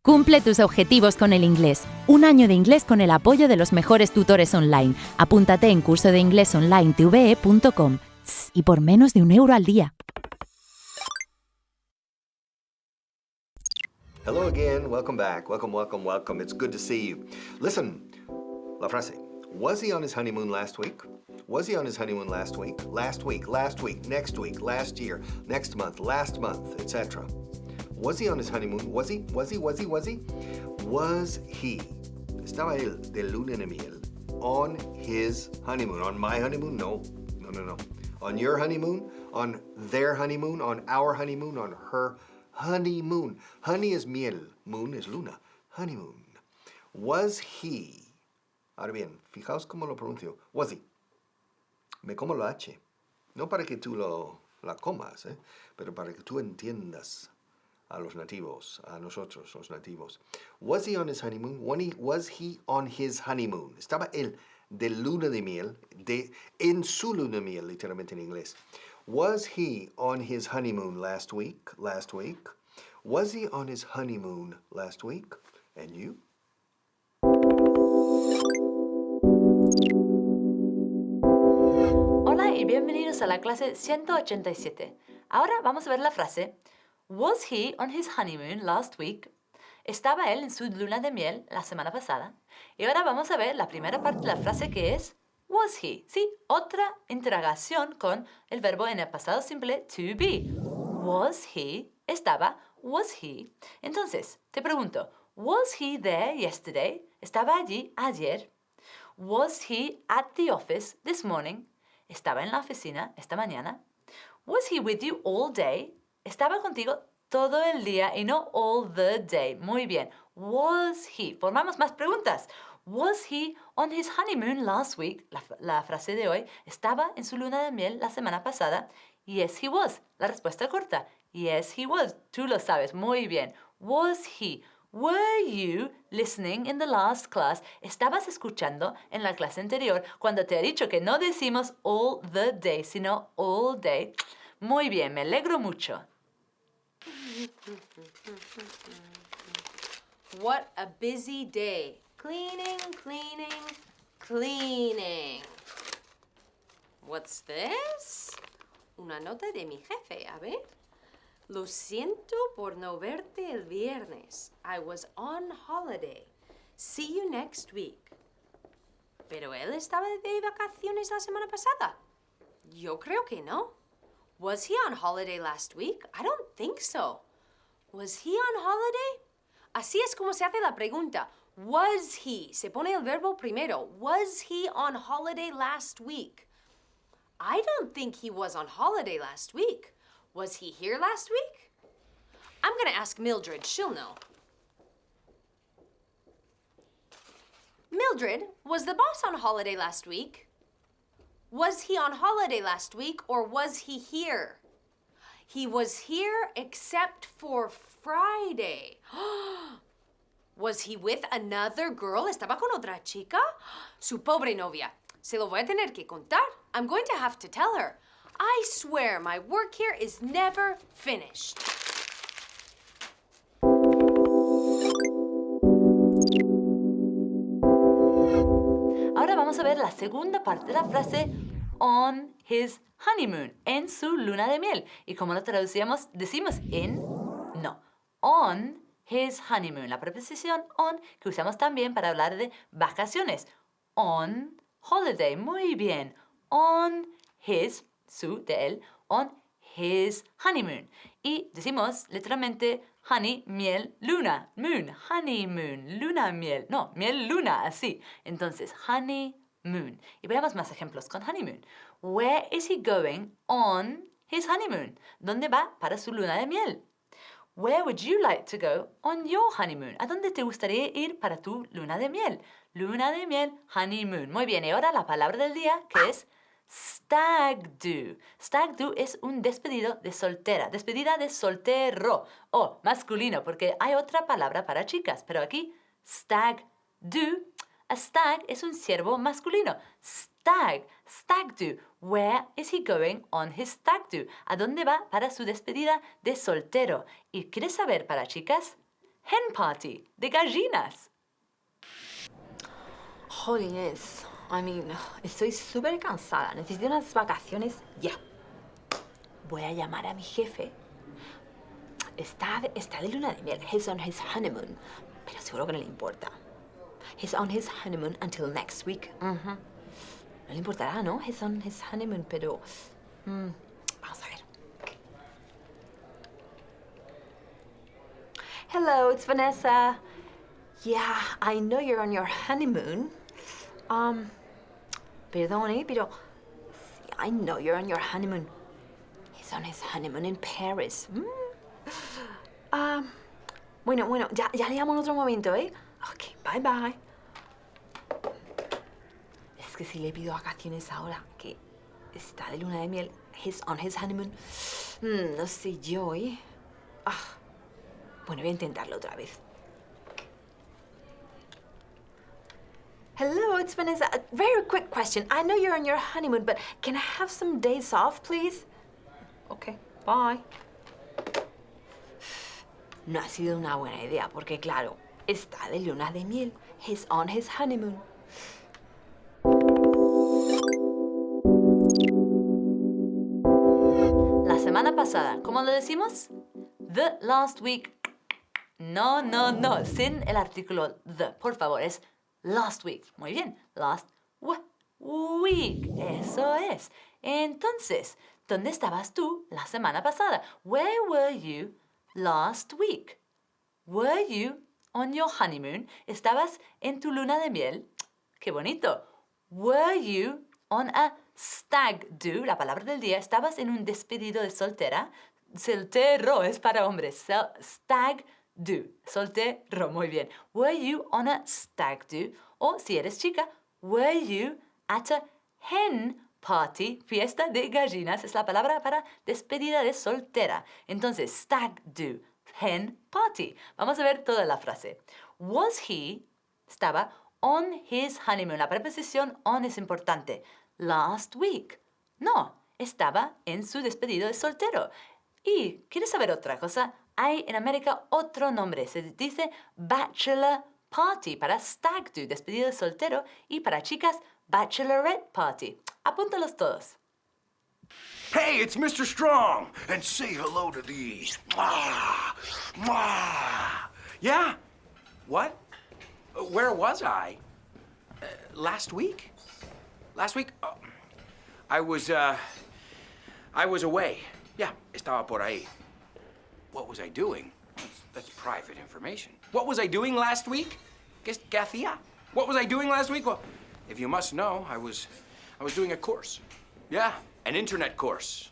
Cumple tus objetivos con el inglés. Un año de inglés con el apoyo de los mejores tutores online. Apúntate en curso de inglés online TVE.com y por menos de €1 al día. Hello again, welcome back. Welcome. It's good to see you. Listen, la frase. Was he on his honeymoon last week? Was he on his honeymoon last week? Last week, next week, last year, next month, last month, etc. Was he on his honeymoon? Was he? Was he? Estaba él de luna de miel on his honeymoon. On my honeymoon? No. On your honeymoon? On their honeymoon? On our honeymoon? On her honeymoon. Honey is miel. Moon is luna. Honeymoon. Was he? Ahora bien, fijaos cómo lo pronuncio. Was he? Me como la H. No para que tú la comas, pero para que tú entiendas a los nativos, a nosotros, los nativos. Was he on his honeymoon? Was he on his honeymoon? Estaba él de luna de miel, en su luna de miel, literalmente en inglés. Was he on his honeymoon last week? Was he on his honeymoon last week? And you? Hola y bienvenidos a la clase 187. Ahora vamos a ver la frase Was he on his honeymoon last week? ¿Estaba él en su luna de miel la semana pasada? Y ahora vamos a ver la primera parte de la frase que es was he. Sí, otra interrogación con el verbo en el pasado simple to be. Was he? Estaba. Was he? Entonces, te pregunto, was he there yesterday? ¿Estaba allí ayer? Was he at the office this morning? ¿Estaba en la oficina esta mañana? Was he with you all day? ¿Estaba contigo todo el día y no all the day? Muy bien. Was he? Formamos más preguntas. Was he on his honeymoon last week? La frase de hoy. ¿Estaba en su luna de miel la semana pasada? Yes, he was. La respuesta corta. Yes, he was. Tú lo sabes. Muy bien. Was he? Were you listening in the last class? ¿Estabas escuchando en la clase anterior cuando te he dicho que no decimos all the day, sino all day? Muy bien, me alegro mucho. What a busy day. Cleaning. What's this? Una nota de mi jefe, a ver. Lo siento por no verte el viernes. I was on holiday. See you next week. ¿Pero él estaba de vacaciones la semana pasada? Yo creo que no. Was he on holiday last week? I don't think so. Was he on holiday? Así es como se hace la pregunta. Was he? Se pone el verbo primero. Was he on holiday last week? I don't think he was on holiday last week. Was he here last week? I'm going to ask Mildred. She'll know. Mildred, was the boss on holiday last week? Was he on holiday last week or was he here? He was here except for Friday. Was he with another girl? ¿Estaba con otra chica? Su pobre novia. Se lo voy a tener que contar. I'm going to have to tell her. I swear my work here is never finished. Ahora vamos a ver la segunda parte de la frase on his honeymoon, en su luna de miel. ¿Y cómo lo traducíamos? Decimos in, no. On his honeymoon. La preposición on que usamos también para hablar de vacaciones. On holiday. Muy bien. On his, su, de él, on his honeymoon. Y decimos literalmente honey, miel, luna, moon, honeymoon, luna, miel. No, miel, luna, así. Entonces, honeymoon. Y veamos más ejemplos con honeymoon. Where is he going on his honeymoon? ¿Dónde va para su luna de miel? Where would you like to go on your honeymoon? ¿A dónde te gustaría ir para tu luna de miel? Luna de miel, honeymoon. Muy bien, y ahora la palabra del día que es stag do. Stag do es un despedido de soltera, despedida de soltero o masculino, porque hay otra palabra para chicas, pero aquí stag do. A stag es un siervo masculino. Stag do. Where is he going on his stag do? ¿A dónde va para su despedida de soltero? ¿Y quieres saber para chicas? hen party, de gallinas. Jolines, estoy súper cansada. Necesito unas vacaciones ya. Voy a llamar a mi jefe. Está de luna de miel. He's on his honeymoon. Pero seguro que no le importa. He's on his honeymoon until next week. No le importará, ¿no? He's on his honeymoon, pero... Vamos a ver. Hello, it's Vanessa. Yeah, I know you're on your honeymoon. Perdone, pero... I know you're on your honeymoon. He's on his honeymoon in Paris. Bueno, ya le llamo en otro momento, ¿eh? Ok, bye bye. Es que si le pido vacaciones ahora, que está de luna de miel, he's on his honeymoon, no sé yo, ¿eh? Bueno, voy a intentarlo otra vez. Hello, it's Vanessa. A very quick question. I know you're on your honeymoon, but can I have some days off, please? Okay, bye. No ha sido una buena idea, porque claro, está de luna de miel. He's on his honeymoon. La semana pasada, ¿cómo lo decimos? The last week. No, sin el artículo the. Por favor, es last week. Muy bien, last week. Eso es. Entonces, ¿dónde estabas tú la semana pasada? Where were you last week? Were you on your honeymoon? ¿Estabas en tu luna de miel? ¡Qué bonito! Were you on a stag do? La palabra del día. ¿Estabas en un despedido de soltera? Soltero es para hombres. Stag do. Soltero. Muy bien. Were you on a stag do? O si eres chica, were you at a hen party? Fiesta de gallinas es la palabra para despedida de soltera. Entonces, stag do, hen party. Vamos a ver toda la frase. Was he, estaba on his honeymoon. La preposición on es importante. Last week. No, estaba en su despedido de soltero. Y, ¿quieres saber otra cosa? Hay en América otro nombre. Se dice bachelor party para stag do, despedido de soltero. Y para chicas, bachelorette party. Apúntalos todos. Hey, it's Mr. Strong, and say hello to these. Mwah! Mwah! Yeah? What? Where was I? Last week? Last week? I was away. Yeah, estaba por ahí. What was I doing? That's private information. What was I doing last week? ¿Qué hacía? What was I doing last week? Well, if you must know, I was doing a course. Yeah, an internet course.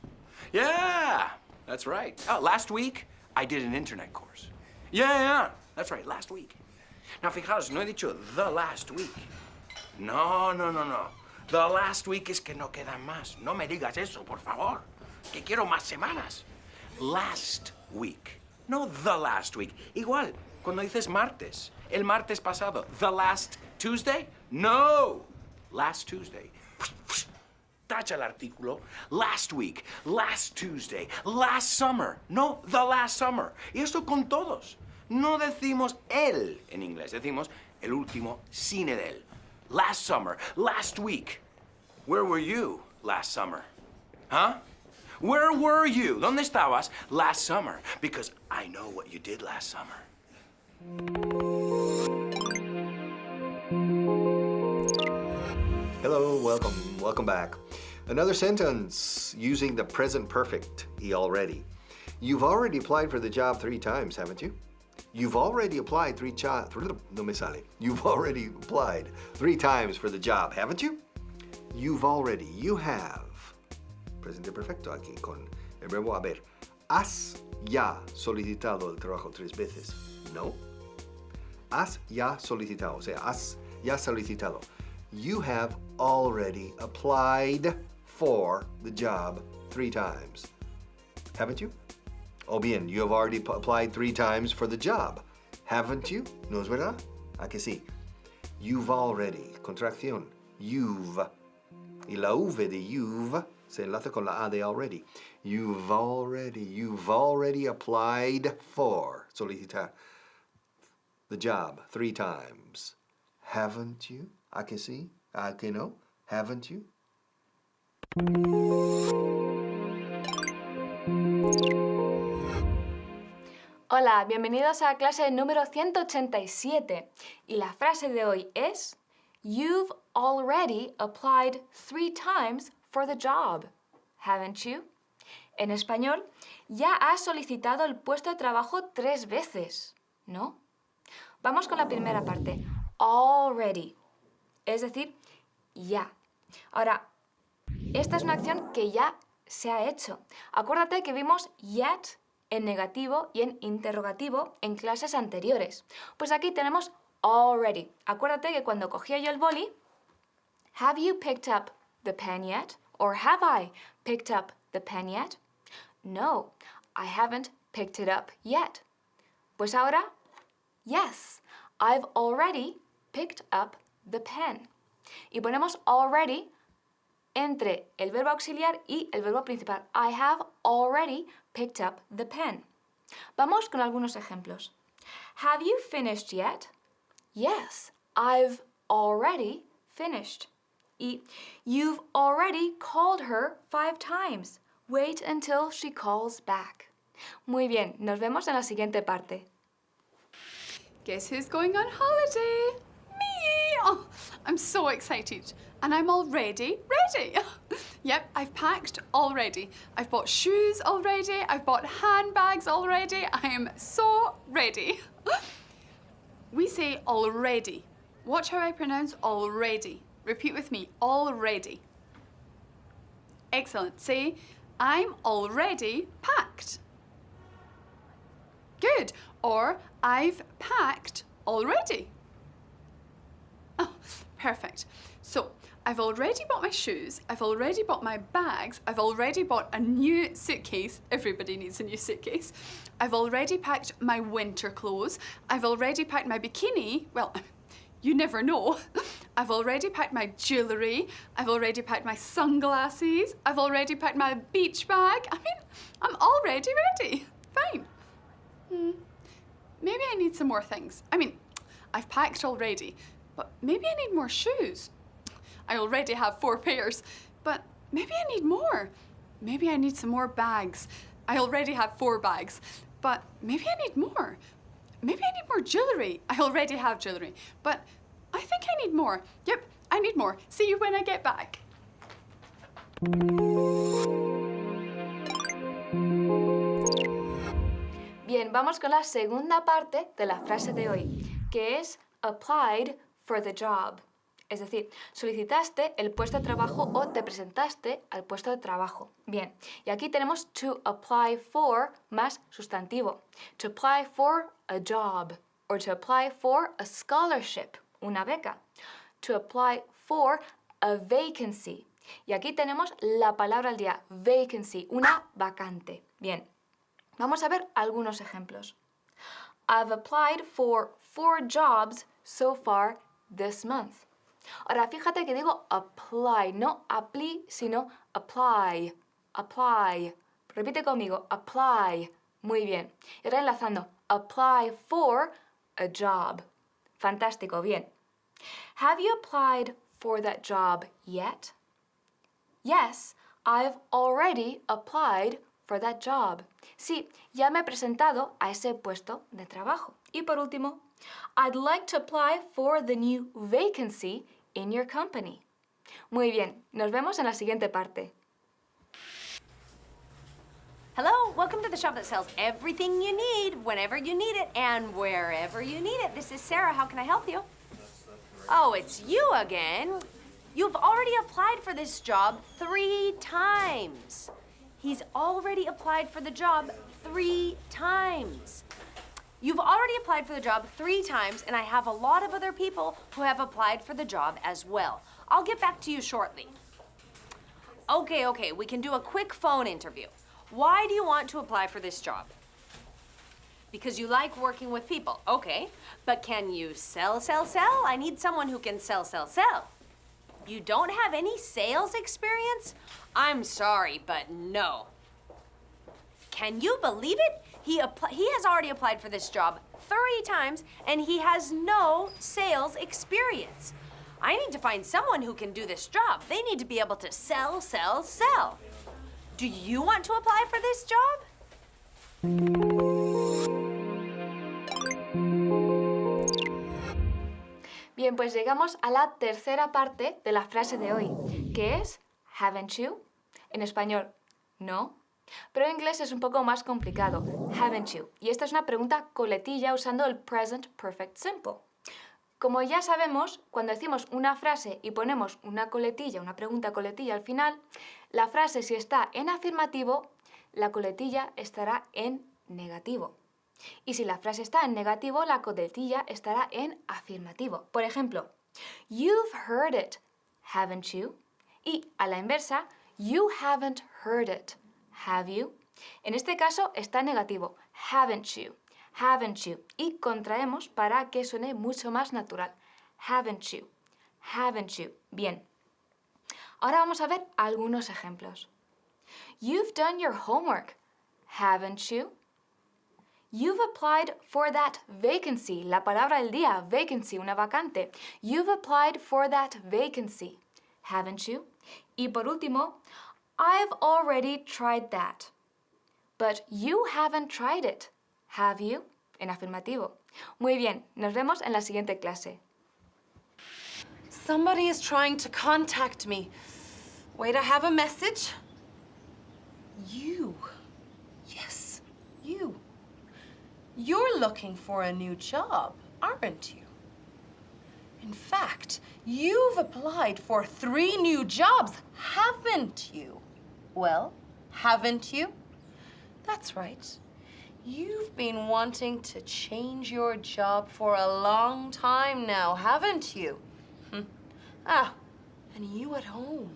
Yeah, that's right. Oh, last week, I did an internet course. Yeah, that's right, last week. Now, fijaros, no he dicho the last week. No. The last week es que no quedan más. No me digas eso, por favor. Que quiero más semanas. Last week. No the last week. Igual, cuando dices martes. El martes pasado. The last Tuesday? No. Last Tuesday. Tacha el artículo. Last week. Last Tuesday. Last summer. No, the last summer. Y esto con todos. No decimos el en inglés. Decimos el último sin el él. Last summer. Last week. Where were you last summer? Huh? Where were you? ¿Dónde estabas last summer? Because I know what you did last summer. Hello, welcome back. Another sentence using the present perfect, y already. You've already applied for the job 3 times, haven't you? You've already applied You've already applied 3 times for the job, haven't you? You have. Presente perfecto aquí con el verbo haber. ¿Has ya solicitado el trabajo 3 veces? No. Has ya solicitado, o sea, has ya solicitado. You have already applied for the job 3 times. Haven't you? O bien, you have already applied 3 times for the job. Haven't you? ¿No es verdad? ¿A que sí? You've already, contracción. You've. Y la V de you've se enlaza con la A de already. You've already applied for, solicitar. the job 3 times. Haven't you? ¿A que sí? ¿A que no? Haven't you? Hola, bienvenidos a clase número 187. Y la frase de hoy es: You've already applied 3 times for the job, haven't you? En español, ya has solicitado el puesto de trabajo 3 veces, ¿no? Vamos con la primera parte. Already. Es decir, ya. Ahora, esta es una acción que ya se ha hecho. Acuérdate que vimos yet en negativo y en interrogativo en clases anteriores. Pues aquí tenemos already. Acuérdate que cuando cogía yo el boli, have you picked up the pen yet? Or have I picked up the pen yet? No, I haven't picked it up yet. Pues ahora, yes, I've already picked up the pen. Y ponemos already entre el verbo auxiliar y el verbo principal. I have already picked up the pen. Vamos con algunos ejemplos. Have you finished yet? Yes, I've already finished. Y you've already called her 5 times. Wait until she calls back. Muy bien, nos vemos en la siguiente parte. Guess who's going on holiday? Me! Oh, I'm so excited. And I'm already ready. Yep, I've packed already. I've bought shoes already. I've bought handbags already. I am so ready. We say already. Watch how I pronounce already. Repeat with me, already. Excellent. Say, I'm already packed. Good. Or, I've packed already. Oh, perfect. So, I've already bought my shoes, I've already bought my bags, I've already bought a new suitcase. Everybody needs a new suitcase. I've already packed my winter clothes. I've already packed my bikini. Well, you never know. I've already packed my jewellery. I've already packed my sunglasses. I've already packed my beach bag. I mean, I'm already ready. Fine. Maybe I need some more things. I mean, I've packed already, but maybe I need more shoes. I already have 4 pairs, but maybe I need more. Maybe I need some more bags. I already have 4 bags, but maybe I need more. Maybe I need more jewellery. I already have jewellery, but I think I need more. Yep, I need more. See you when I get back. Bien, vamos con la segunda parte de la frase de hoy, que es applied for the job. Es decir, solicitaste el puesto de trabajo o te presentaste al puesto de trabajo. Bien, y aquí tenemos to apply for más sustantivo. To apply for a job or to apply for a scholarship, una beca. To apply for a vacancy. Y aquí tenemos la palabra al día, vacancy, una vacante. Bien, vamos a ver algunos ejemplos. I've applied for 4 jobs so far this month. Ahora, fíjate que digo apply, no apply, sino apply, apply. Repite conmigo, apply. Muy bien. Y ahora enlazando, apply for a job. Fantástico, bien. Have you applied for that job yet? Yes, I've already applied for that job. Sí, ya me he presentado a ese puesto de trabajo. Y por último, I'd like to apply for the new vacancy in your company. Muy bien, nos vemos en la siguiente parte. Hello, welcome to the shop that sells everything you need, whenever you need it, and wherever you need it. This is Sarah. How can I help you? Oh, it's you again. You've already applied for this job 3 times. He's already applied for the job 3 times. You've already applied for the job 3 times, and I have a lot of other people who have applied for the job as well. I'll get back to you shortly. Okay, we can do a quick phone interview. Why do you want to apply for this job? Because you like working with people. Okay, but can you sell? I need someone who can sell. You don't have any sales experience? I'm sorry, but no. Can you believe it? He has already applied for this job 3 times and he has no sales experience. I need to find someone who can do this job. They need to be able to sell, sell, sell. Do you want to apply for this job? Bien, pues llegamos a la tercera parte de la frase de hoy, que es haven't you? En español, no. Pero en inglés es un poco más complicado, haven't you? Y esta es una pregunta coletilla usando el present perfect simple. Como ya sabemos, cuando decimos una frase y ponemos una coletilla, una pregunta coletilla al final, la frase si está en afirmativo, la coletilla estará en negativo. Y si la frase está en negativo, la coletilla estará en afirmativo. Por ejemplo, you've heard it, haven't you? Y a la inversa, you haven't heard it, have you? En este caso está en negativo, haven't you, haven't you. Y contraemos para que suene mucho más natural, haven't you, haven't you. Bien, ahora vamos a ver algunos ejemplos. You've done your homework, haven't you? You've applied for that vacancy. La palabra del día, vacancy, una vacante. You've applied for that vacancy, haven't you? Y por último, I've already tried that. But you haven't tried it, have you? En afirmativo. Muy bien, nos vemos en la siguiente clase. Somebody is trying to contact me. Wait, I have a message. You. Yes, you. You're looking for a new job, aren't you? In fact, you've applied for 3 new jobs, haven't you? Well, haven't you? That's right. You've been wanting to change your job for a long time now, haven't you? And you at home.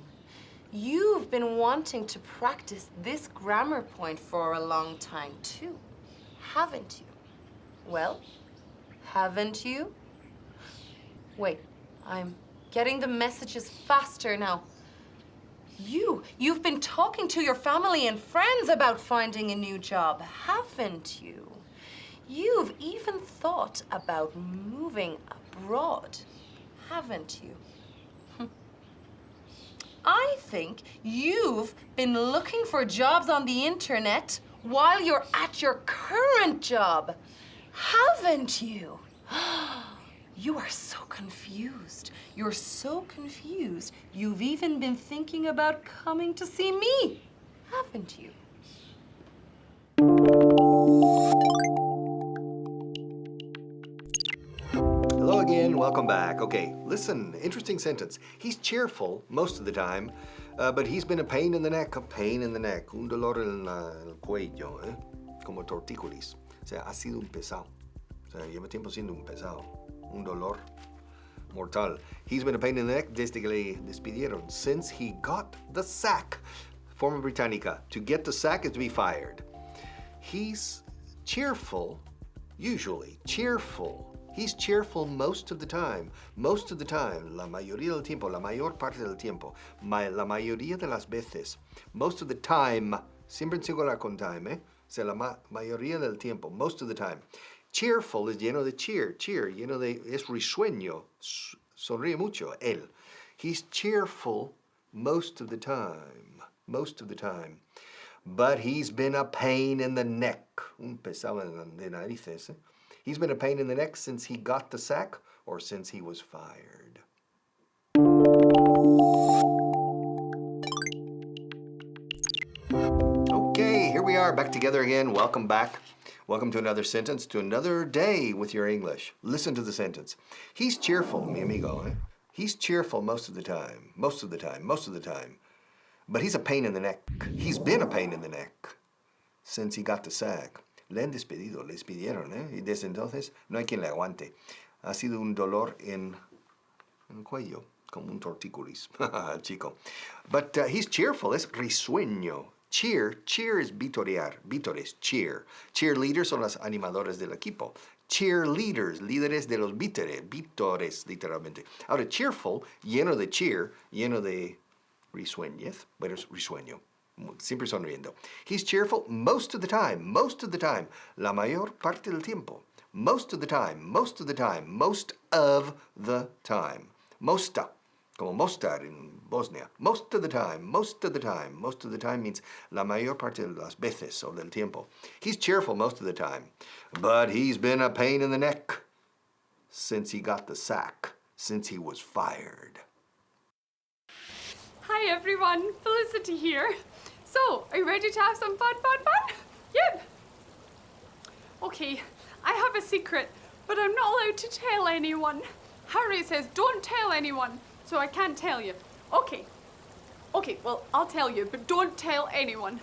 You've been wanting to practice this grammar point for a long time too, haven't you? Well, haven't you? Wait, I'm getting the messages faster now. You've been talking to your family and friends about finding a new job, haven't you? You've even thought about moving abroad, haven't you? I think you've been looking for jobs on the internet while you're at your current job, haven't you? You are so confused. You're so confused. You've even been thinking about coming to see me, haven't you? Hello again, welcome back. Okay, listen, interesting sentence. He's cheerful most of the time, but he's been a pain in the neck, un dolor en el cuello, como tortícolis. O sea, ha sido un pesado. O sea, lleva tiempo siendo un pesado, un dolor mortal. He's been a pain in the neck desde que le despidieron, since he got the sack. Forma británica. To get the sack is to be fired. He's cheerful, usually, cheerful. He's cheerful most of the time. Most of the time, la mayoría del tiempo, la mayor parte del tiempo, la mayoría de las veces. Most of the time, siempre en singular con time, O sea, la mayoría del tiempo, most of the time. Cheerful es lleno de cheer, lleno de, es risueño, sonríe mucho, él. He's cheerful most of the time, But he's been a pain in the neck, un pesado de narices, He's been a pain in the neck since he got the sack or since he was fired. Okay, here we are back together again. Welcome back. Welcome to another sentence, to another day with your English. Listen to the sentence. He's cheerful, mi amigo. He's cheerful most of the time. But he's a pain in the neck. He's been a pain in the neck since he got the sack. Le han despedido, le despidieron, Y desde entonces no hay quien le aguante. Ha sido un dolor en el cuello, como un tortícolis, chico. But he's cheerful, es risueño. Cheer es vitorear, vítores, cheer. Cheerleaders son los animadores del equipo. Cheerleaders, líderes de los vítores, literalmente. Ahora, cheerful, lleno de cheer, lleno de risueñez, bueno, es risueño. Siempre sonriendo. He's cheerful most of the time, la mayor parte del tiempo. Most of the time, most of the time, most of the time. Mosta, como mostar in Bosnia. Most of the time, most of the time. Most of the time means la mayor parte de las veces o del tiempo. He's cheerful most of the time, but he's been a pain in the neck since he got the sack, since he was fired. Hi everyone, Felicity here. So, are you ready to have some fun? Yep. Okay, I have a secret, but I'm not allowed to tell anyone. Harry says don't tell anyone, so I can't tell you. Okay, well, I'll tell you, but don't tell anyone.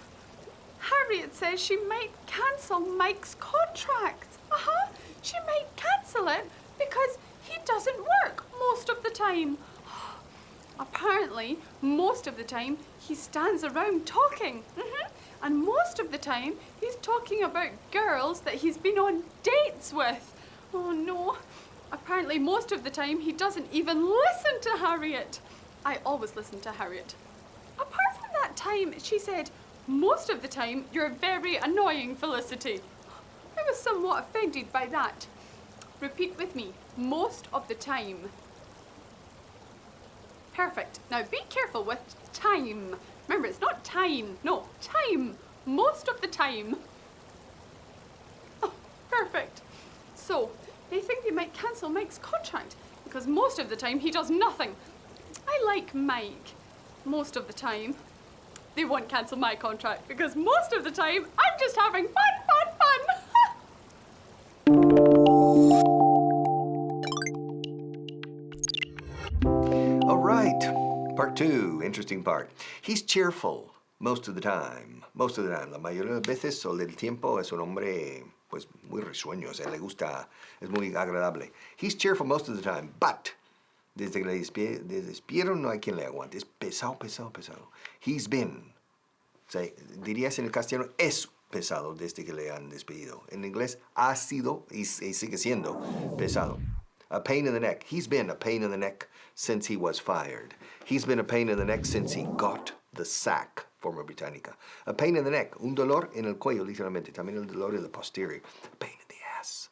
Harriet says she might cancel Mike's contract. She might cancel it because he doesn't work most of the time. Apparently, most of the time, he stands around talking. And most of the time, he's talking about girls that he's been on dates with. Oh no. Apparently, most of the time, he doesn't even listen to Harriet. I always listen to Harriet. Apart from that time, she said, most of the time, you're very annoying, Felicity. I was somewhat offended by that. Repeat with me, most of the time. Perfect. Now be careful with time. Remember, it's not time. No, time. Most of the time. Oh, perfect. So, they think they might cancel Mike's contract because most of the time he does nothing. I like Mike. Most of the time. They won't cancel my contract because most of the time I'm just having fun. All right, part 2, interesting part. He's cheerful most of the time. Most of the time. La mayoría de las veces o del tiempo es un hombre pues muy risueño, o sea, le gusta, es muy agradable. He's cheerful most of the time, but desde que le despidieron no hay quien le aguante. Es pesado. He's been. O sea, dirías en el castellano, es pesado desde que le han despedido. En inglés, ha sido y sigue siendo pesado. A pain in the neck. He's been a pain in the neck since he was fired. He's been a pain in the neck since he got the sack, forma británica. A pain in the neck, un dolor en el cuello, literalmente. También el dolor en la posterior. A pain in the ass.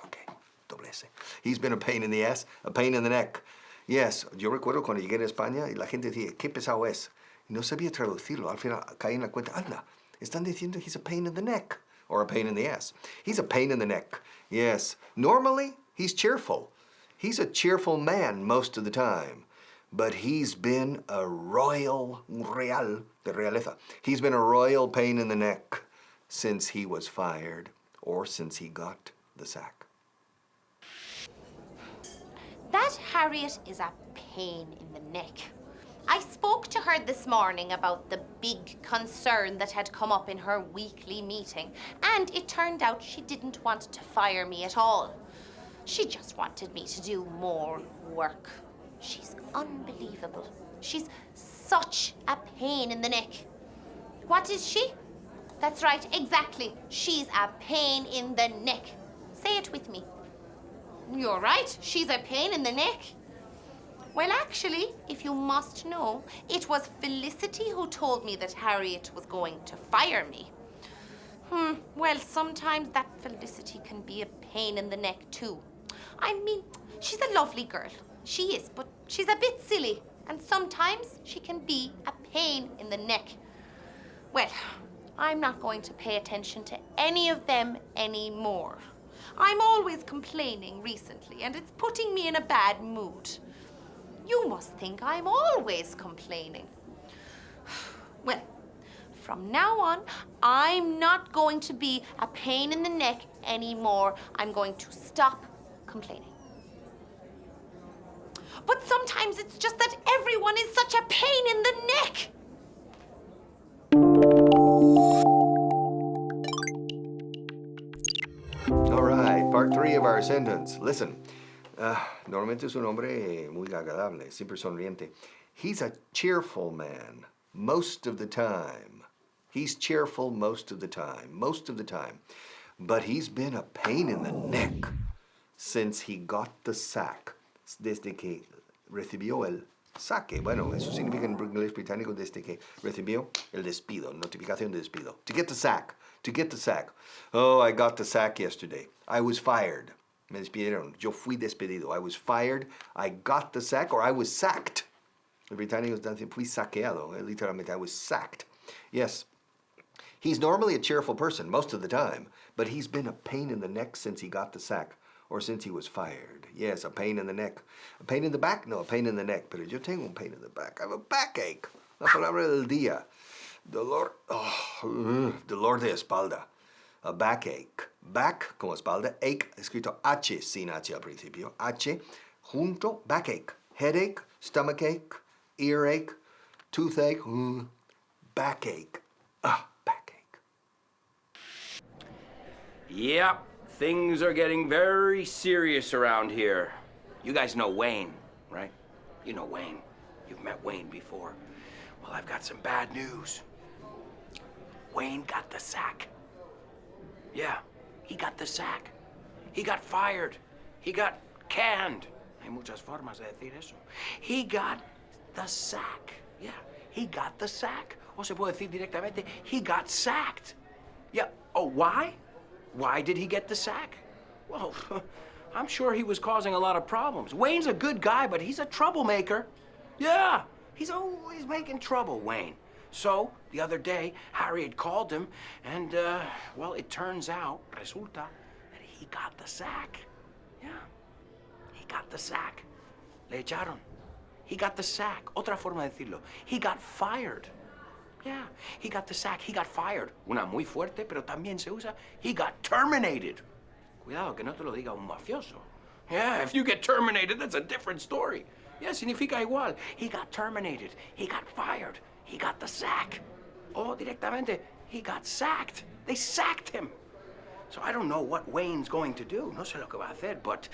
Okay. Doble S. He's been a pain in the ass, a pain in the neck. Yes, yo recuerdo cuando llegué a España y la gente decía, qué pesado es. Y no sabía traducirlo. Al final caí en la cuenta, anda, están diciendo he's a pain in the neck or a pain in the ass. He's a pain in the neck. Yes. Normally, he's cheerful. He's a cheerful man most of the time. But he's been a real, de realeza. He's been a royal pain in the neck since he was fired or since he got the sack. That Harriet is a pain in the neck. I spoke to her this morning about the big concern that had come up in her weekly meeting, and it turned out she didn't want to fire me at all. She just wanted me to do more work. She's unbelievable. She's such a pain in the neck. What is she? That's right, exactly. She's a pain in the neck. Say it with me. You're right, she's a pain in the neck. Well, actually, if you must know, it was Felicity who told me that Harriet was going to fire me. Well, sometimes that Felicity can be a pain in the neck too. I mean, she's a lovely girl. She is, but she's a bit silly. And sometimes she can be a pain in the neck. Well, I'm not going to pay attention to any of them anymore. I'm always complaining recently, and it's putting me in a bad mood. You must think I'm always complaining. Well, from now on, I'm not going to be a pain in the neck anymore. I'm going to stop complaining. But sometimes it's just that everyone is such a pain in the neck. All right, part 3 of our sentence. Listen. Normalmente es un hombre muy agradable, siempre sonriente. He's a cheerful man most of the time. He's cheerful most of the time. But he's been a pain in the neck since he got the sack. Desde que recibió el Saque. Bueno, eso significa en inglés británico desde que recibió el despido, notificación de despido. To get the sack. To get the sack. Oh, I got the sack yesterday. I was fired. Me despidieron. Yo fui despedido. I was fired. I got the sack or I was sacked. Los británicos dicen fui saqueado. Literalmente, I was sacked. Yes. He's normally a cheerful person most of the time, but he's been a pain in the neck since he got the sack or since he was fired. Yes, a pain in the neck. A pain in the back? No, a pain in the neck. Pero yo tengo un pain in the back. I have a backache. La palabra del día. Dolor, dolor de espalda. A backache. Back como espalda. Ache, escrito H sin H al principio. H, junto, backache. Headache, stomachache, earache, toothache, backache. Backache. Yep, things are getting very serious around here. You guys know Wayne, right? You know Wayne. You've met Wayne before. Well, I've got some bad news. Wayne got the sack. Yeah, he got the sack. He got fired. He got canned. Hay muchas formas de decir eso. He got the sack. Yeah, he got the sack. O se puede decir directamente, he got sacked. Yeah, oh, why? Why did he get the sack? Well, I'm sure he was causing a lot of problems. Wayne's a good guy, but he's a troublemaker. Yeah, he's always making trouble, Wayne. So, the other day, Harry had called him, and, well, it turns out, resulta, that he got the sack. Yeah, he got the sack. Le echaron. He got the sack. Otra forma de decirlo. He got fired. Yeah, he got the sack. He got fired. Una muy fuerte, pero también se usa. He got terminated. Cuidado, que no te lo diga un mafioso. Yeah, if you get terminated, that's a different story. Yeah, significa igual. He got terminated. He got fired. He got the sack. Oh, directamente, he got sacked. They sacked him. So I don't know what Wayne's going to do. No sé lo que va a hacer, but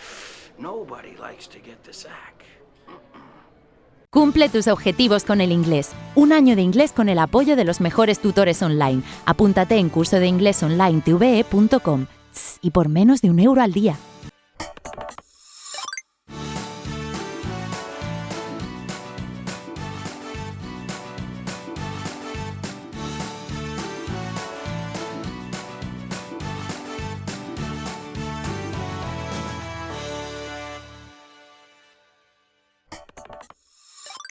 nobody likes to get the sack. Cumple tus objetivos con el inglés. Un año de inglés con el apoyo de los mejores tutores online. Apúntate en curso de inglés online TVE.com y por menos de €1 al día.